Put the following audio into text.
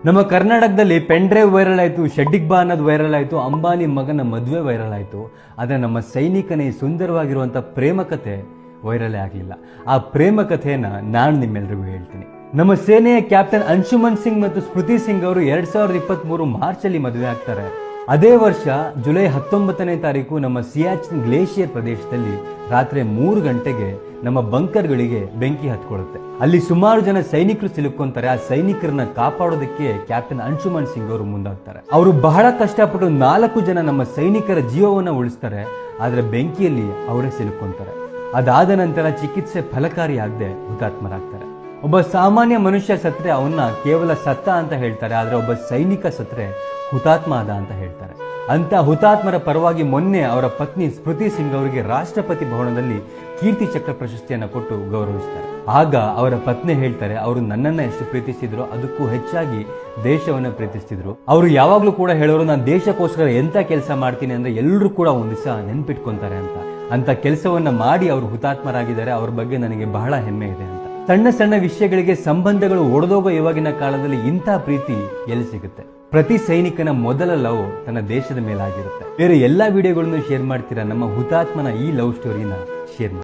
ನಮ್ಮ ಕರ್ನಾಟಕದಲ್ಲಿ pen drive viral ಆಯಿತು, ಶೆಡ್ಡಿಗ್ ಬಾ ಅನ್ನೋದು ವೈರಲ್ ಆಯಿತು, ಅಂಬಾನಿ ಮಗನ ಮದುವೆ ವೈರಲ್ ಆಯಿತು. ಆದರೆ ನಮ್ಮ ಸೈನಿಕನ ಈ ಸುಂದರವಾಗಿರುವಂಥ ಪ್ರೇಮ ಕಥೆ ವೈರಲೇ ಆಗಲಿಲ್ಲ. ಆ ಪ್ರೇಮ ಕಥೆಯನ್ನು ನಾನು ನಿಮ್ಮೆಲ್ಲರಿಗೂ ಹೇಳ್ತೀನಿ. ನಮ್ಮ ಸೇನೆಯ ಕ್ಯಾಪ್ಟನ್ ಅಂಶುಮನ್ ಸಿಂಗ್ ಮತ್ತು ಸ್ಮೃತಿ ಸಿಂಗ್ ಅವರು 2023 ಮಾರ್ಚಲ್ಲಿ ಮದುವೆ ಆಗ್ತಾರೆ. ಅದೇ ವರ್ಷ ಜುಲೈ 19ನೇ ತಾರೀಕು ನಮ್ಮ ಸಿಯಾಚಿನ್ ಗ್ಲೇಷಿಯರ್ ಪ್ರದೇಶದಲ್ಲಿ ರಾತ್ರಿ 3 ಗಂಟೆಗೆ ನಮ್ಮ ಬಂಕರ್ಗಳಿಗೆ ಬೆಂಕಿ ಹತ್ಕೊಳ್ಳುತ್ತೆ. ಅಲ್ಲಿ ಸುಮಾರು ಜನ ಸೈನಿಕರು ಸಿಲುಕೊಂತಾರೆ. ಆ ಸೈನಿಕರನ್ನ ಕಾಪಾಡೋದಕ್ಕೆ ಕ್ಯಾಪ್ಟನ್ ಅಂಶುಮನ್ ಸಿಂಗ್ ಅವರು ಮುಂದಾಗ್ತಾರೆ. ಅವರು ಬಹಳ ಕಷ್ಟಪಟ್ಟು 4 ಜನ ನಮ್ಮ ಸೈನಿಕರ ಜೀವವನ್ನ ಉಳಿಸ್ತಾರೆ. ಆದ್ರೆ ಬೆಂಕಿಯಲ್ಲಿ ಅವರೇ ಸಿಲುಕೊಂತಾರೆ. ಅದಾದ ನಂತರ ಚಿಕಿತ್ಸೆ ಫಲಕಾರಿಯಾಗದೆ ಹುತಾತ್ಮರಾಗ್ತಾರೆ. ಒಬ್ಬ ಸಾಮಾನ್ಯ ಮನುಷ್ಯ ಸತ್ರೆ ಅವನ್ನ ಕೇವಲ ಸತ್ತ ಅಂತ ಹೇಳ್ತಾರೆ, ಆದ್ರೆ ಒಬ್ಬ ಸೈನಿಕ ಸತ್ರೆ ಹುತಾತ್ಮ ಆದ ಅಂತ ಹೇಳ್ತಾರೆ. ಅಂತ ಹುತಾತ್ಮರ ಪರವಾಗಿ ಮೊನ್ನೆ ಅವರ ಪತ್ನಿ ಸ್ಮೃತಿ ಸಿಂಗ್ ಅವರಿಗೆ ರಾಷ್ಟ್ರಪತಿ ಭವನದಲ್ಲಿ ಕೀರ್ತಿ ಚಕ್ರ ಪ್ರಶಸ್ತಿಯನ್ನು ಕೊಟ್ಟು ಗೌರವಿಸ್ತಾರೆ. ಆಗ ಅವರ ಪತ್ನಿ ಹೇಳ್ತಾರೆ, ಅವರು ನನ್ನನ್ನ ಎಷ್ಟು ಪ್ರೀತಿಸಿದ್ರು ಅದಕ್ಕೂ ಹೆಚ್ಚಾಗಿ ದೇಶವನ್ನ ಪ್ರೀತಿಸ್ತಿದ್ರು. ಅವರು ಯಾವಾಗ್ಲೂ ಕೂಡ ಹೇಳೋರು, ನಾನು ದೇಶಕ್ಕೋಸ್ಕರ ಎಂತ ಕೆಲಸ ಮಾಡ್ತೀನಿ ಅಂದ್ರೆ ಎಲ್ಲರೂ ಕೂಡ ಒಂದ್ ದಿವಸ ನೆನ್ಪಿಟ್ಕೊಂತಾರೆ ಅಂತ ಕೆಲಸವನ್ನ ಮಾಡಿ ಅವರು ಹುತಾತ್ಮರಾಗಿದ್ದಾರೆ. ಅವ್ರ ಬಗ್ಗೆ ನನಗೆ ಬಹಳ ಹೆಮ್ಮೆ ಇದೆ ಅಂತ. ಸಣ್ಣ ಸಣ್ಣ ವಿಷಯಗಳಿಗೆ ಸಂಬಂಧಗಳು ಒಡೆದೋಗೋ ಇವಾಗಿನ ಕಾಲದಲ್ಲಿ ಇಂಥ ಪ್ರೀತಿ ಎಲ್ಲಿ ಸಿಗುತ್ತೆ? ಪ್ರತಿ ಸೈನಿಕನ ಮೊದಲ ಲವ್ ತನ್ನ ದೇಶದ ಮೇಲಾಗಿರುತ್ತೆ. ಬೇರೆ ಎಲ್ಲಾ ವಿಡಿಯೋಗಳನ್ನು ಶೇರ್ ಮಾಡ್ತೀರಾ, ನಮ್ಮ ಹುತಾತ್ಮನ ಈ ಲವ್ ಸ್ಟೋರಿನ ಶೇರ್ ಮಾಡಿ.